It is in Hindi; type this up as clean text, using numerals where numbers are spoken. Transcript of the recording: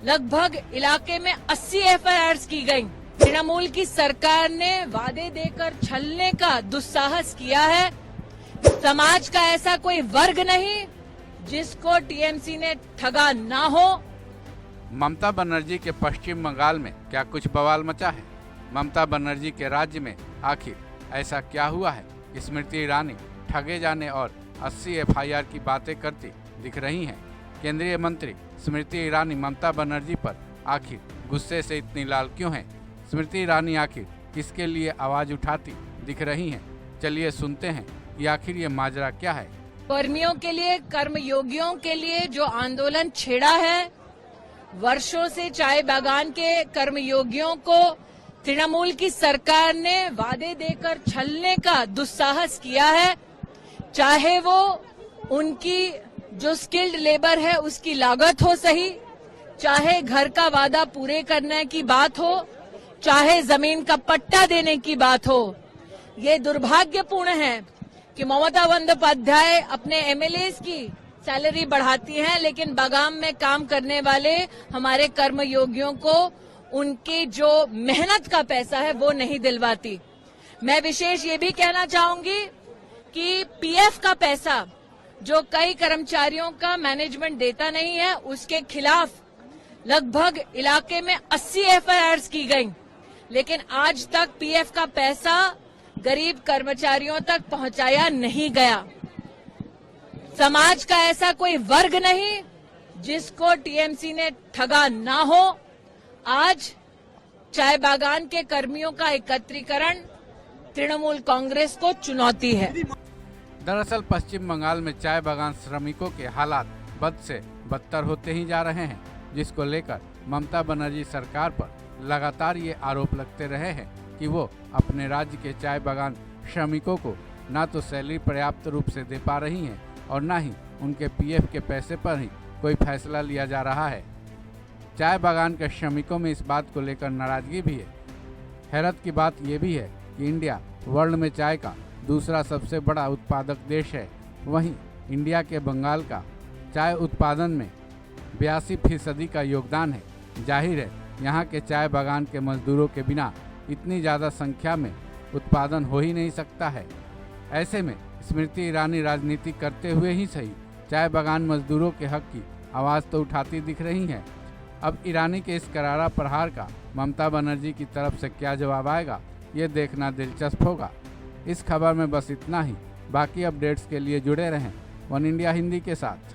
लगभग इलाके में 80 एफआईआर की गई। तृणमूल की सरकार ने वादे देकर छलने का दुस्साहस किया है। समाज का ऐसा कोई वर्ग नहीं जिसको टीएमसी ने ठगा ना हो। ममता बनर्जी के पश्चिम बंगाल में क्या कुछ बवाल मचा है? ममता बनर्जी के राज्य में आखिर ऐसा क्या हुआ है कि स्मृति ईरानी ठगे जाने और 80 एफआईआर की बातें करती दिख रही हैं? केंद्रीय मंत्री स्मृति ईरानी ममता बनर्जी पर आखिर गुस्से से इतनी लाल क्यों हैं? स्मृति ईरानी आखिर किसके लिए आवाज उठाती दिख रही हैं? चलिए सुनते हैं कि आखिर ये माजरा क्या है। कर्मियों के लिए, कर्मयोगियों के लिए जो आंदोलन छेड़ा है, वर्षों से चाय बागान के कर्मयोगियों को तृणमूल की सरकार ने वादे देकर छलने का दुस्साहस किया है। चाहे वो उनकी जो स्किल्ड लेबर है उसकी लागत हो सही, चाहे घर का वादा पूरे करने की बात हो, चाहे जमीन का पट्टा देने की बात हो। ये दुर्भाग्यपूर्ण है कि ममता बंदोपाध्याय अपने एमएलएस की सैलरी बढ़ाती हैं, लेकिन बागान में काम करने वाले हमारे कर्मयोगियों को उनकी जो मेहनत का पैसा है वो नहीं दिलवाती। मैं विशेष ये भी कहना चाहूंगी कि पीएफ का पैसा जो कई कर्मचारियों का मैनेजमेंट देता नहीं है, उसके खिलाफ लगभग इलाके में 80 एफआईआर की गई, लेकिन आज तक पीएफ का पैसा गरीब कर्मचारियों तक पहुंचाया नहीं गया। समाज का ऐसा कोई वर्ग नहीं जिसको टीएमसी ने ठगा ना हो। आज चाय बागान के कर्मियों का एकत्रीकरण तृणमूल कांग्रेस को चुनौती है। दरअसल पश्चिम बंगाल में चाय बागान श्रमिकों के हालात बद से बदतर होते ही जा रहे हैं, जिसको लेकर ममता बनर्जी सरकार पर लगातार ये आरोप लगते रहे हैं कि वो अपने राज्य के चाय बागान श्रमिकों को ना तो सैलरी पर्याप्त रूप से दे पा रही हैं और ना ही उनके पीएफ के पैसे पर ही कोई फैसला लिया जा रहा है। चाय बागान के श्रमिकों में इस बात को लेकर नाराजगी भी है। हैरत की बात यह भी है कि इंडिया वर्ल्ड में चाय का दूसरा सबसे बड़ा उत्पादक देश है। वहीं इंडिया के बंगाल का चाय उत्पादन में 82% का योगदान है। जाहिर है यहाँ के चाय बागान के मजदूरों के बिना इतनी ज़्यादा संख्या में उत्पादन हो ही नहीं सकता है। ऐसे में स्मृति ईरानी राजनीति करते हुए ही सही चाय बागान मजदूरों के हक की आवाज़ तो उठाती दिख रही हैं। अब ईरानी के इस करारा प्रहार का ममता बनर्जी की तरफ से क्या जवाब आएगा, ये देखना दिलचस्प होगा। इस खबर में बस इतना ही। बाकी अपडेट्स के लिए जुड़े रहें वन इंडिया हिंदी के साथ।